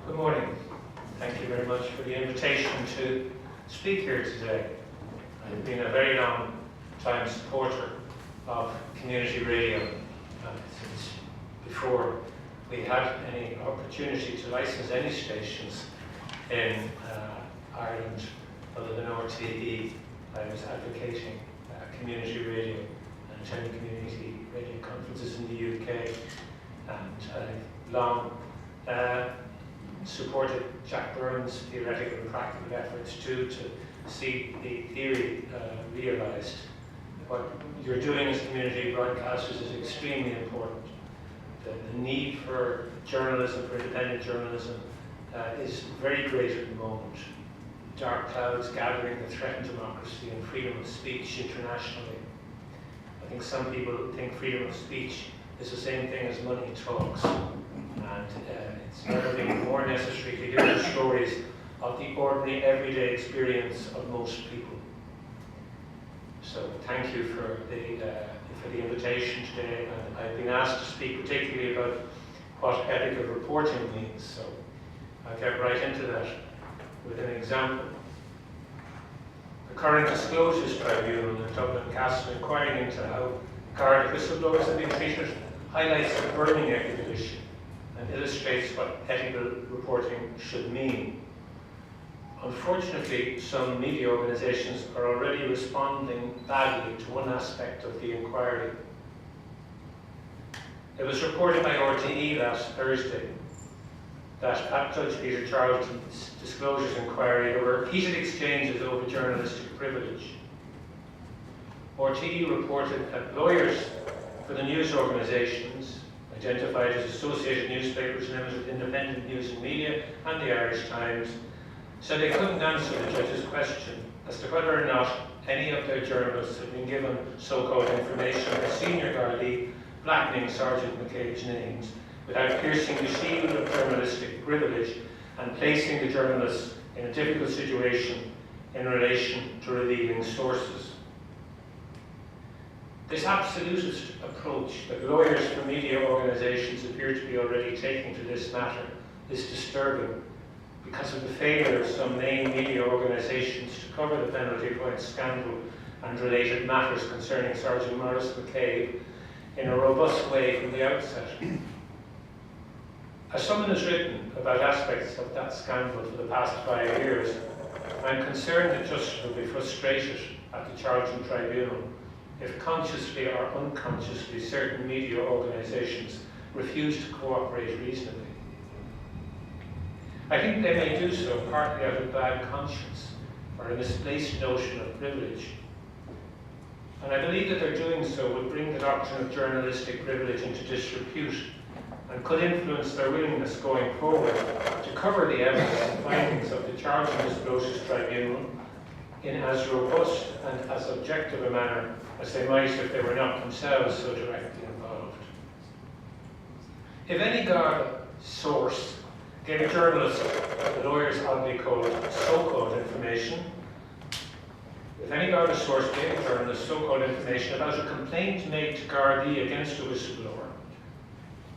Good morning. Thank you very much for the invitation to speak here today. I've been a very long time supporter of community radio since before we had any opportunity to license any stations in Ireland other than RTE. I was advocating community radio and attending community radio conferences in the UK, and I've long supported Jack Byrne's theoretical and practical efforts to see the theory realised. What you're doing as community broadcasters is extremely important. The need for journalism, for independent journalism, is very great at the moment. Dark clouds gathering that threaten democracy and freedom of speech internationally. I think some people think freedom of speech is the same thing as money talks. And it's never been more necessary to hear the stories of the ordinary, everyday experience of most people. So thank you for the invitation today. And I've been asked to speak particularly about what ethical reporting means. So I'll get right into that with an example. The current Disclosures Tribunal in Dublin cast an inquiry into how Garda whistleblowers have been treated, highlights the burning exhibition, and illustrates what ethical reporting should mean. Unfortunately, some media organisations are already responding badly to one aspect of the inquiry. It was reported by RTE last Thursday that at Judge Peter Charlton's disclosures inquiry there were repeated exchanges over journalistic privilege. RTE reported that lawyers for the news organisations, identified as Associated Newspapers, Limited, Independent News and Media, and the Irish Times, said they couldn't answer the judge's question as to whether or not any of their journalists had been given so-called information by senior Gardaí blackening Sergeant McCabe's names without piercing the shield of journalistic privilege and placing the journalists in a difficult situation in relation to revealing sources. This absolutist approach that lawyers for media organisations appear to be already taking to this matter is disturbing because of the failure of some main media organisations to cover the penalty point scandal and related matters concerning Sergeant Maurice McCabe in a robust way from the outset. As someone has written about aspects of that scandal for the past 5 years, I'm concerned that justice will be frustrated at the Charlton Tribunal if consciously or unconsciously certain media organisations refuse to cooperate reasonably. I think they may do so partly out of bad conscience or a misplaced notion of privilege. And I believe that their doing so would bring the doctrine of journalistic privilege into disrepute and could influence their willingness going forward to cover the evidence and findings of the Charlton Disclosures Tribunal in as robust and as objective a manner as they might if they were not themselves so directly involved. If any Garda source gave a journalist what the lawyers oddly called so-called information, if any Garda source gave a journalist so-called information about a complaint made to Gardaí against a whistleblower,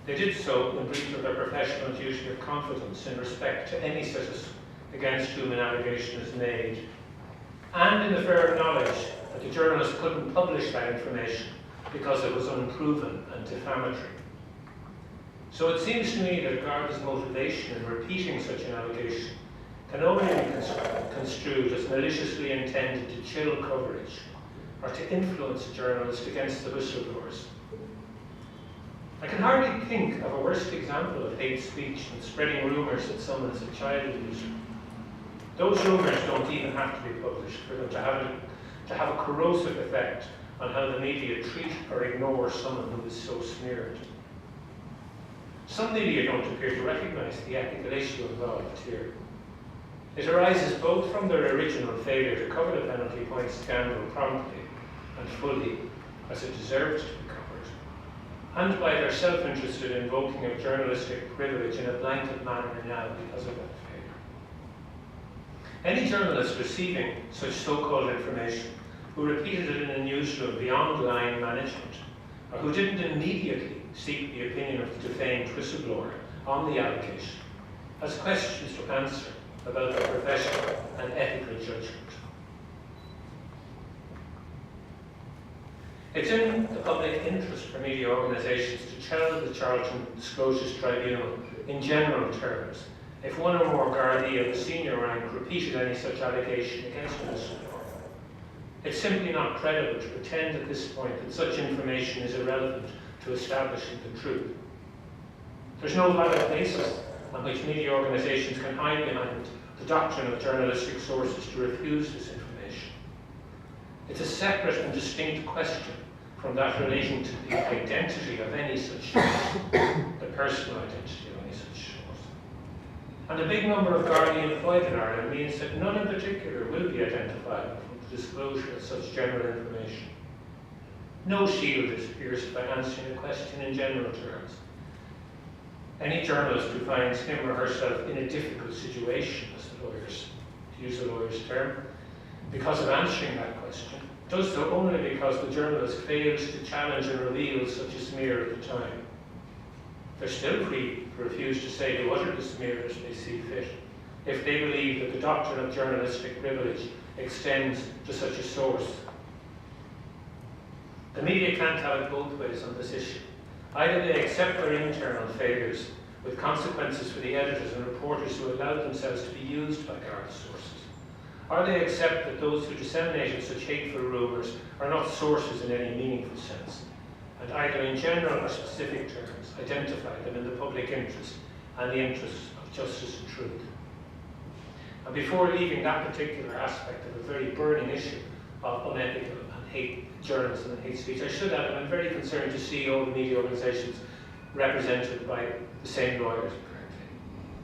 they did so in breach of their professional duty of confidence in respect to any citizen against whom an allegation is made, and in the firm knowledge that the journalist couldn't publish that information because it was unproven and defamatory. So it seems to me that Garda's motivation in repeating such an allegation can only be construed as maliciously intended to chill coverage or to influence a journalist against the whistleblowers. I can hardly think of a worse example of hate speech than spreading rumours that someone is a child abuser. Those rumours don't even have to be published for them to have a corrosive effect on how the media treat or ignore someone who is so smeared. Some media don't appear to recognise the ethical issue involved here. It arises both from their original failure to cover the penalty point scandal promptly and fully as it deserved to be covered, and by their self-interested invoking of journalistic privilege in a blanket manner now because of that failure. Any journalist receiving such so-called information who repeated it in a newsroom beyond line management, or who didn't immediately seek the opinion of the defamed whistleblower on the allegation, has questions to answer about their professional and ethical judgment. It's in the public interest for media organisations to tell the Charlton Disclosures Tribunal in general terms if one or more Gardaí of a senior rank repeated any such allegation against a whistleblower. It's simply not credible to pretend at this point that such information is irrelevant to establishing the truth. There's no valid basis on which media organisations can hide behind the doctrine of journalistic sources to refuse this information. It's a separate and distinct question from that relating to the identity of any such source, the personal identity of any such source. And the big number of Gardaí employed in Ireland means that none in particular will be identifiable from the disclosure of such general information. No shield is pierced by answering a question in general terms. Any journalist who finds him or herself in a difficult situation, as the lawyers, to use a lawyer's term, because of answering that question, does so only because the journalist fails to challenge and reveal such a smear at the time. They're still free to refuse to say who uttered the smear as they see fit, if they believe that the doctrine of journalistic privilege extends to such a source. The media can't have it both ways on this issue. Either they accept their internal failures, with consequences for the editors and reporters who allowed themselves to be used by Garda sources, or they accept that those who disseminated such hateful rumours are not sources in any meaningful sense, and either in general or specific terms identify them in the public interest and the interests of justice and truth. And before leaving that particular aspect of a very burning issue of unethical and hate journalism and hate speech, I should add that I'm very concerned to see all the media organisations represented by the same lawyers apparently.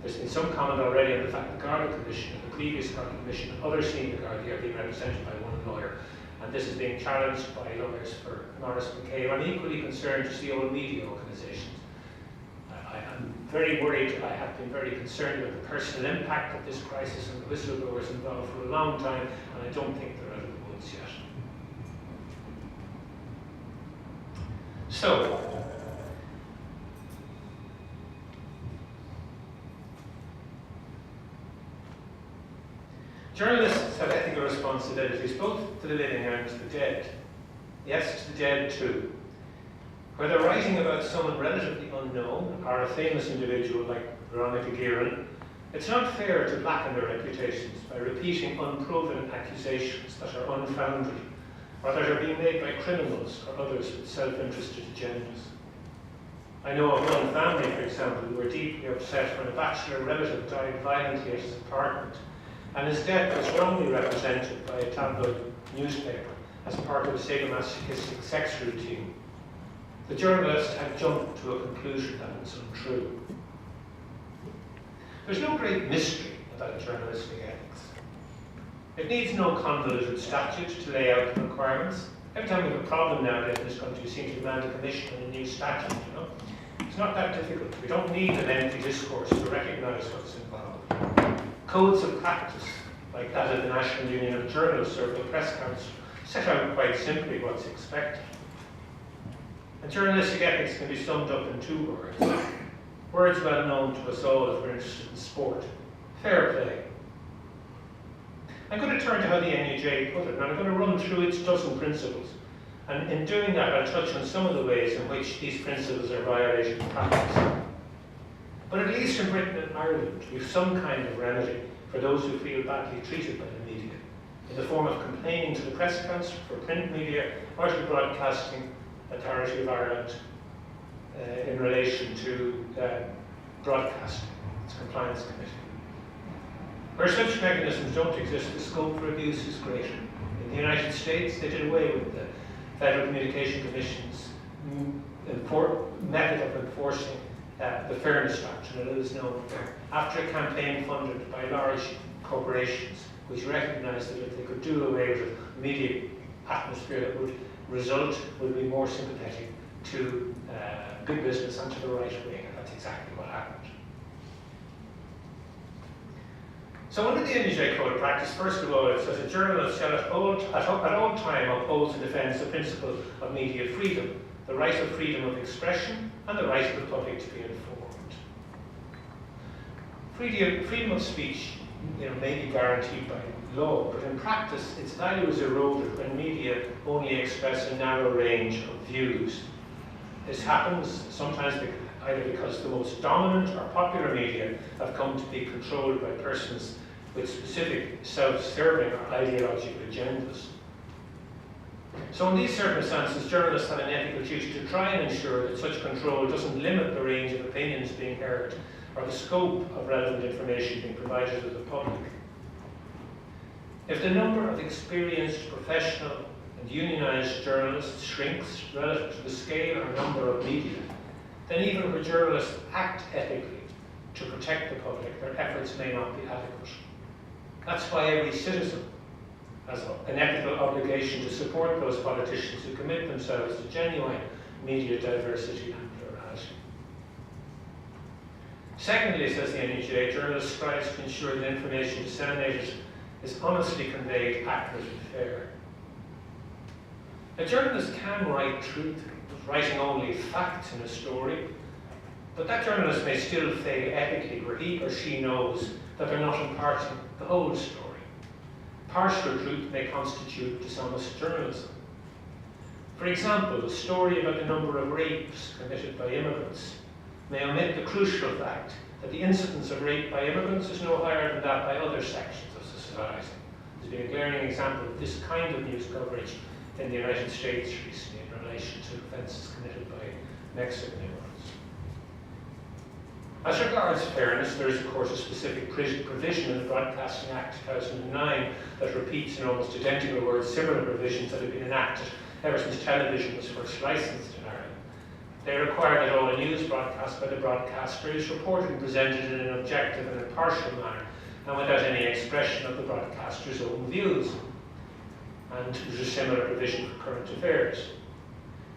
There's been some comment already on the fact that the Garda Commission and the previous Garda Commission and other senior Gardaí are being represented by one lawyer, and this is being challenged by lawyers for Norris McCabe. I'm equally concerned to see all media organisations. I'm very worried, I have been very concerned about the personal impact of this crisis and the whistleblowers involved for a long time, and I don't think they're out of the woods yet. So, journalists have ethical responsibilities both to the living and to the dead. Yes, to the dead too. Whether writing about someone relatively unknown or a famous individual like Veronica Guerin, it's not fair to blacken their reputations by repeating unproven accusations that are unfounded or that are being made by criminals or others with self-interested agendas. I know of one family, for example, who were deeply upset when a bachelor relative died violently at his apartment, and his death was wrongly represented by a tabloid newspaper as part of a sadomasochistic sex routine. The journalist had jumped to a conclusion that was untrue. There's no great mystery about journalistic ethics. It needs no convoluted statute to lay out the requirements. Every time we have a problem nowadays in this country, we seem to demand a commission and a new statute, you know. It's not that difficult. We don't need an empty discourse to recognise what's involved. Codes of practice, like that of the National Union of Journalists or the Press Council, set out quite simply what's expected. And journalistic ethics can be summed up in two words. Words well known to us all if we're interested in sport. Fair play. I'm going to turn to how the NUJ put it, and I'm going to run through its dozen principles. And in doing that, I'll touch on some of the ways in which these principles are violated in practice. But at least in Britain and Ireland, we have some kind of remedy for those who feel badly treated by the media, in the form of complaining to the Press Council for print media or to the Broadcasting Authority of Ireland in relation to broadcasting, its compliance committee. Where such mechanisms don't exist, the scope for abuse is greater. In the United States, they did away with the Federal Communication Commission's method of enforcing the fairness doctrine, it is known there, after a campaign funded by large corporations, which recognised that if they could do away with a media atmosphere that would be more sympathetic to big business and to the right wing, and that's exactly what happened. So under the NUJ Code of Practice, first of all, it says a journalist shall at all time uphold and defend the principle of media freedom, the right of freedom of expression, and the right of the public to be informed. Freedom of speech, may be guaranteed by law, but in practice, its value is eroded when media only express a narrow range of views. This happens sometimes either because the most dominant or popular media have come to be controlled by persons with specific self-serving or ideological agendas. So in these circumstances, journalists have an ethical duty to try and ensure that such control doesn't limit the range of opinions being heard or the scope of relevant information being provided to the public. If the number of experienced, professional and unionised journalists shrinks relative to the scale or number of media, then even where journalists act ethically to protect the public, their efforts may not be adequate. That's why every citizen has an ethical obligation to support those politicians who commit themselves to genuine media diversity and plurality. Secondly, says the NUJ, journalists strive to ensure that information disseminated is honestly conveyed, accurate and fair. A journalist can write truth, writing only facts in a story, but that journalist may still fail ethically where he or she knows that they're not imparting the whole story. Partial truth may constitute dishonest journalism. For example, a story about the number of rapes committed by immigrants may omit the crucial fact that the incidence of rape by immigrants is no higher than that by other sections of society. There's been a glaring example of this kind of news coverage in the United States recently in relation to offences committed by Mexican immigrants. As regards fairness, there is of course a specific provision in the Broadcasting Act 2009 that repeats in almost identical words similar provisions that have been enacted ever since television was first licensed in Ireland. They require that all news broadcast by the broadcaster is reported and presented in an objective and impartial manner and without any expression of the broadcaster's own views. And there's a similar provision for current affairs.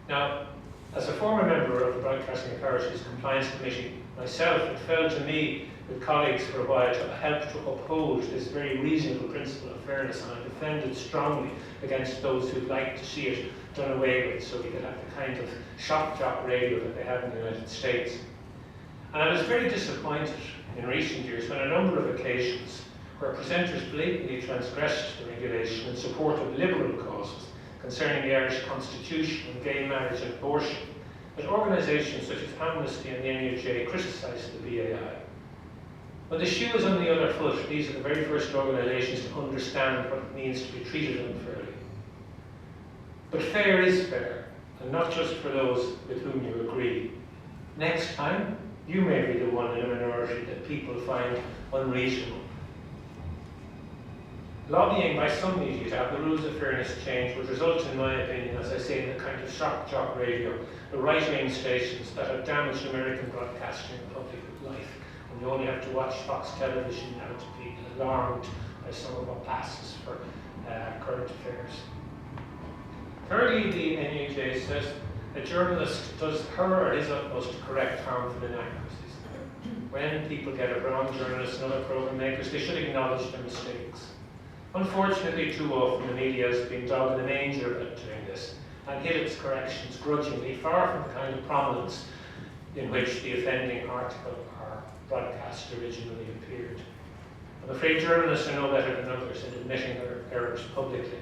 Now, as a former member of the Broadcasting Authority's Compliance Committee myself, it fell to me with colleagues for a while to help to uphold this very reasonable principle of fairness, and I defended strongly against those who'd like to see it done away with so we could have the kind of shock jock radio that they have in the United States. And I was very disappointed in recent years when a number of occasions where presenters blatantly transgressed the regulation in support of liberal causes concerning the Irish Constitution and gay marriage and abortion, that organisations such as Amnesty and the NUJ criticised the BAI. When the shoe is on the other foot, these are the very first organisations to understand what it means to be treated unfairly. But fair is fair, and not just for those with whom you agree. Next time, you may be the one in a minority that people find unreasonable. Lobbying by some media to have the rules of fairness changed would result, in my opinion, as I say, in a kind of shock jock radio, the right-wing stations that have damaged American broadcasting and public life. And you only have to watch Fox television now to be alarmed by some of what passes for current affairs. Thirdly, the NUJ says a journalist does her or his utmost to correct harmful inaccuracies. When people get it wrong, journalists and other program makers, they should acknowledge their mistakes. Unfortunately, too often the media has been dogged in the manger about doing this and hid its corrections grudgingly, far from the kind of prominence in which the offending article or broadcast originally appeared. I'm afraid journalists are no better than others in admitting their errors publicly.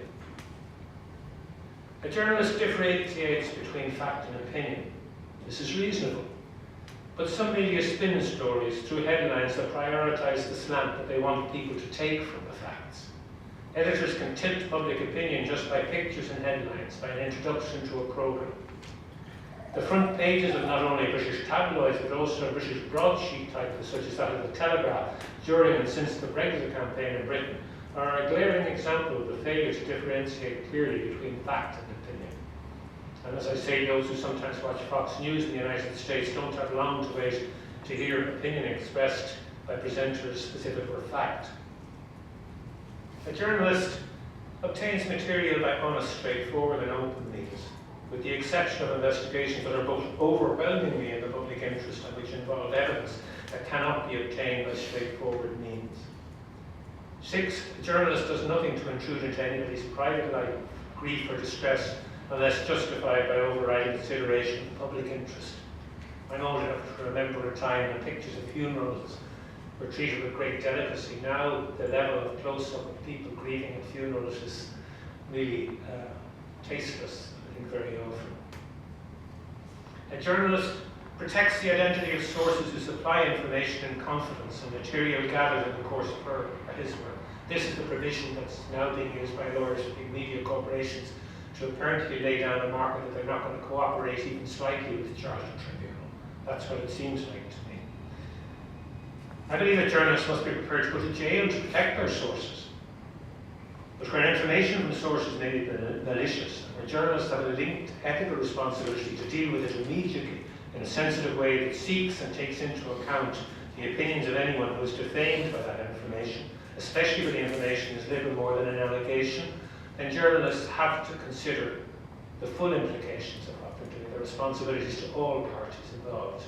A journalist differentiates between fact and opinion. This is reasonable. But some media spin stories through headlines that prioritise the slant that they want people to take from the facts. Editors can tilt public opinion just by pictures and headlines, by an introduction to a programme. The front pages of not only British tabloids, but also British broadsheet titles, such as that of the Telegraph, during and since the Brexit campaign in Britain, are a glaring example of the failure to differentiate clearly between fact and opinion. And as I say, those who sometimes watch Fox News in the United States don't have long to wait to hear opinion expressed by presenters specific for fact. A journalist obtains material by honest, straightforward and open means, with the exception of investigations that are both overwhelmingly in the public interest and which involve evidence that cannot be obtained by straightforward means. Sixth, a journalist does nothing to intrude into anybody's private life, grief or distress, unless justified by overriding consideration of the public interest. I'm old enough to remember a time when pictures of funerals were treated with great delicacy. Now the level of close-up of people grieving at funerals is really tasteless, I think, very often. A journalist protects the identity of sources who supply information in confidence and material gathered in the course of her or his work. This is the provision that's now being used by lawyers for big media corporations to apparently lay down a marker that they're not going to cooperate even slightly with the Charter Tribunal. That's what it seems like to me. I believe that journalists must be prepared to go to jail to protect their sources. But where information from sources may be malicious, where journalists have a linked ethical responsibility to deal with it immediately in a sensitive way that seeks and takes into account the opinions of anyone who is defamed by that information, especially when the information is little more than an allegation, then journalists have to consider the full implications of what they're doing, their responsibilities to all parties involved.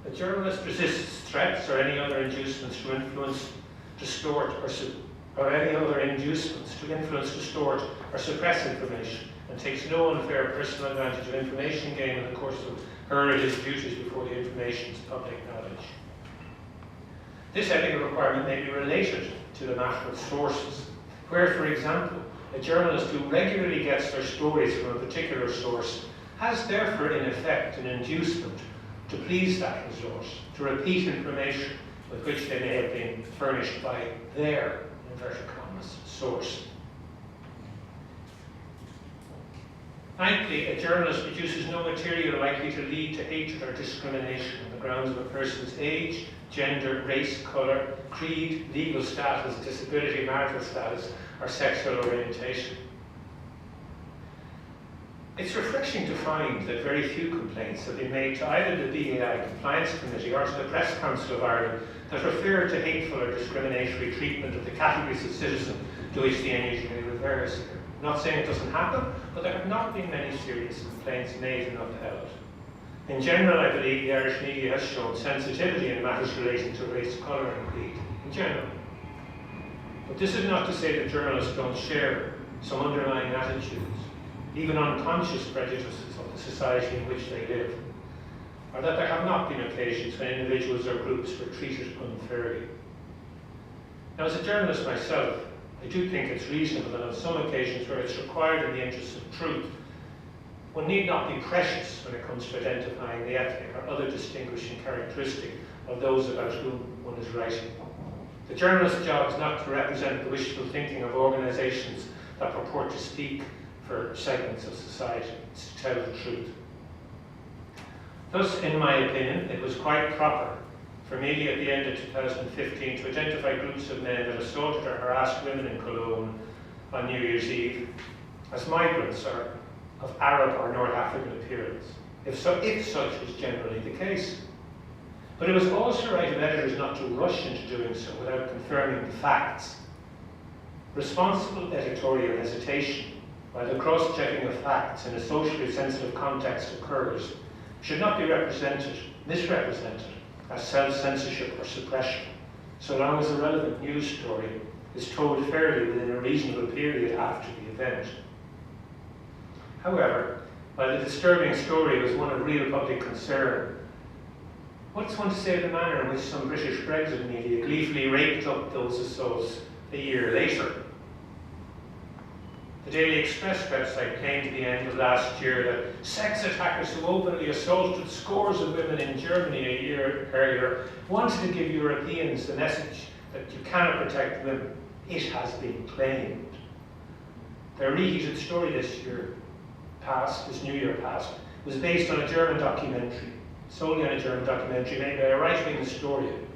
A journalist resists threats or any other inducements to influence, distort, or any other inducements to influence, distort, or suppress information, and takes no unfair personal advantage of information gained in the course of her or his duties before the information is public knowledge. This ethical requirement may be related to the matter of sources, where, for example, a journalist who regularly gets their stories from a particular source has therefore in effect an inducement to please that resource, to repeat information with which they may have been furnished by their, in inverted commas, source. Ninthly, a journalist produces no material likely to lead to hatred or discrimination on the grounds of a person's age, gender, race, colour, creed, legal status, disability, marital status, or sexual orientation. It's refreshing to find that very few complaints have been made to either the BAI Compliance Committee or to the Press Council of Ireland that refer to hateful or discriminatory treatment of the categories of citizen to which the NUJ refers here. I'm not saying it doesn't happen, but there have not been many serious complaints made and upheld. In general, I believe the Irish media has shown sensitivity in matters relating to race, colour and creed, in general. But this is not to say that journalists don't share some underlying attitudes, even unconscious prejudices of the society in which they live, or that there have not been occasions when individuals or groups were treated unfairly. Now, as a journalist myself, I do think it's reasonable that on some occasions where it's required in the interests of truth, one need not be precious when it comes to identifying the ethnic or other distinguishing characteristic of those about whom one is writing. The journalist's job is not to represent the wishful thinking of organisations that purport to speak for segments of society. It's to tell the truth. Thus, in my opinion, it was quite proper for media at the end of 2015 to identify groups of men that assaulted or harassed women in Cologne on New Year's Eve as migrants or of Arab or North African appearance, if such was generally the case. But it was also right of editors not to rush into doing so without confirming the facts. Responsible editorial hesitation, while the cross-checking of facts in a socially sensitive context occurs, should not be misrepresented as self-censorship or suppression, so long as a relevant news story is told fairly within a reasonable period after the event. However, while the disturbing story was one of real public concern, what's one to say of the manner in which some British Brexit media gleefully raked up those assaults a year later? The Daily Express website claimed at the end of last year that sex attackers who openly assaulted scores of women in Germany a year earlier wanted to give Europeans the message that you cannot protect women. It has been claimed. Their reheated story this New Year past, was based on a German documentary, solely on a German documentary made by a right-wing historian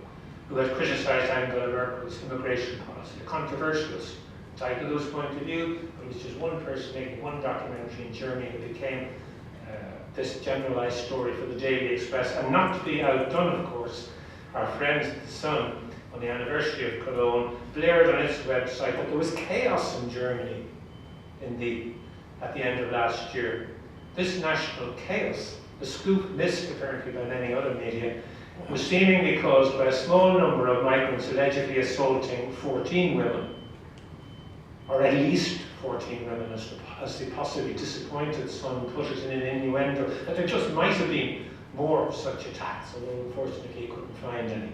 who had criticised Angela Merkel's immigration policy, a controversialist title whose point of view, but it was just one person making one documentary in Germany that became this generalised story for the Daily Express. And not to be outdone, of course, our friends at the Sun, on the anniversary of Cologne, blared on its website that there was chaos in Germany at the end of last year. This national chaos, the scoop missed apparently by many other media, was seemingly caused by a small number of migrants allegedly assaulting 14 women, or at least 14 women, as the possibly disappointed Sun put it in an innuendo, that there just might have been more such attacks, although unfortunately he couldn't find any.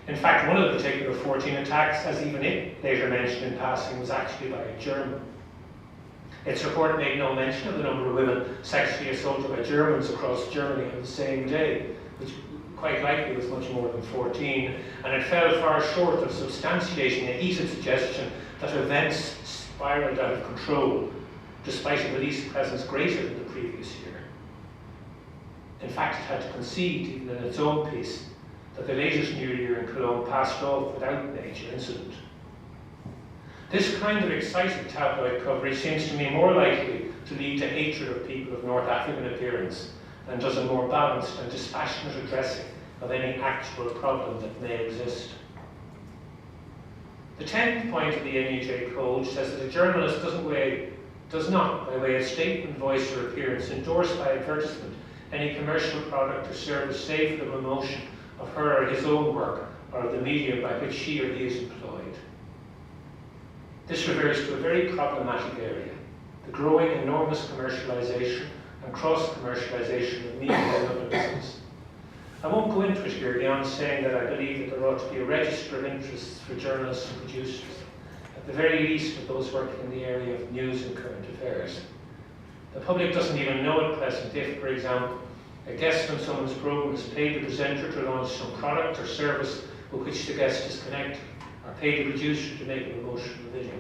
In fact, one of the particular 14 attacks, as even it later mentioned in passing, was actually by a German. Its report made no mention of the number of women sexually assaulted by Germans across Germany on the same day, which quite likely was much more than 14, and it fell far short of substantiating a heated suggestion that events spiraled out of control, despite a police presence greater than the previous year. In fact, it had to concede, even in its own piece, that the latest New Year in Cologne passed off without major incident. This kind of excited tabloid coverage seems to me more likely to lead to hatred of people of North African appearance than does a more balanced and dispassionate addressing of any actual problem that may exist. The 10th point of the NUJ Code says that a journalist does not, by way of statement, voice, or appearance, endorse by advertisement any commercial product or service save for the promotion of her or his own work or of the medium by which she or he is employed. This refers to a very problematic area, the growing enormous commercialisation and cross-commercialisation of media and other business. I won't go into it here beyond saying that I believe that there ought to be a register of interests for journalists and producers, at the very least of those working in the area of news and current affairs. The public doesn't even know at present if, for example, a guest on someone's programme has paid the presenter to launch some product or service with which the guest is connected, or paid the producer to make a promotional video.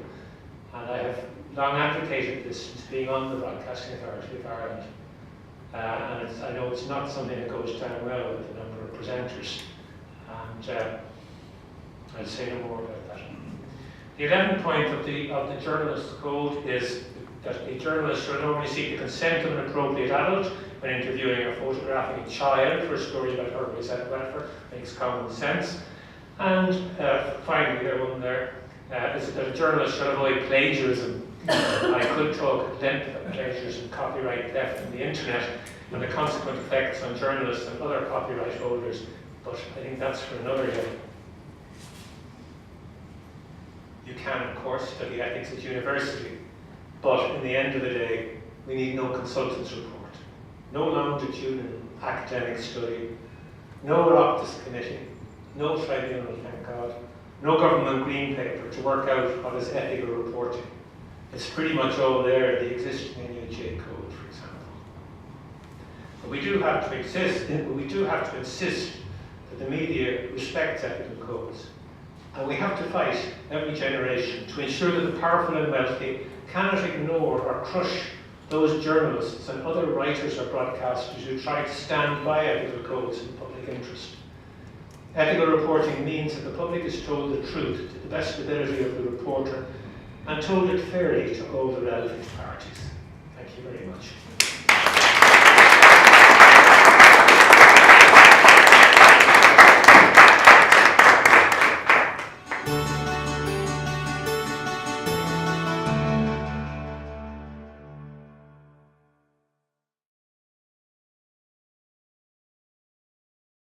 And I have long advocated this since being on the Broadcasting Authority of Ireland. And I know it's not something that goes down well with a number of presenters. And I'll say no more about that. The 11th point of the Journalist's Code is that a journalist should normally seek the consent of an appropriate adult when interviewing or photographing a child for a story about her welfare. Makes common sense. And finally, one there is that a journalist should avoid plagiarism. I could talk at length about plagiarism, copyright theft on the internet, and the consequent effects on journalists and other copyright holders, but I think that's for another day. You can, of course, study ethics at university, but in the end of the day, we need no consultant's report, no longitudinal academic study, no Oroptis committee, no tribunal, thank God, no government green paper to work out what is ethical reporting. It's pretty much all there in the existing NUJ Code, for example. But we do have to insist that the media respects ethical codes. And we have to fight every generation to ensure that the powerful and wealthy cannot ignore or crush those journalists and other writers or broadcasters who try to stand by ethical codes in the public interest. Ethical reporting means that the public is told the truth to the best ability of the reporter and told it fairly to all the relevant parties. Thank you very much.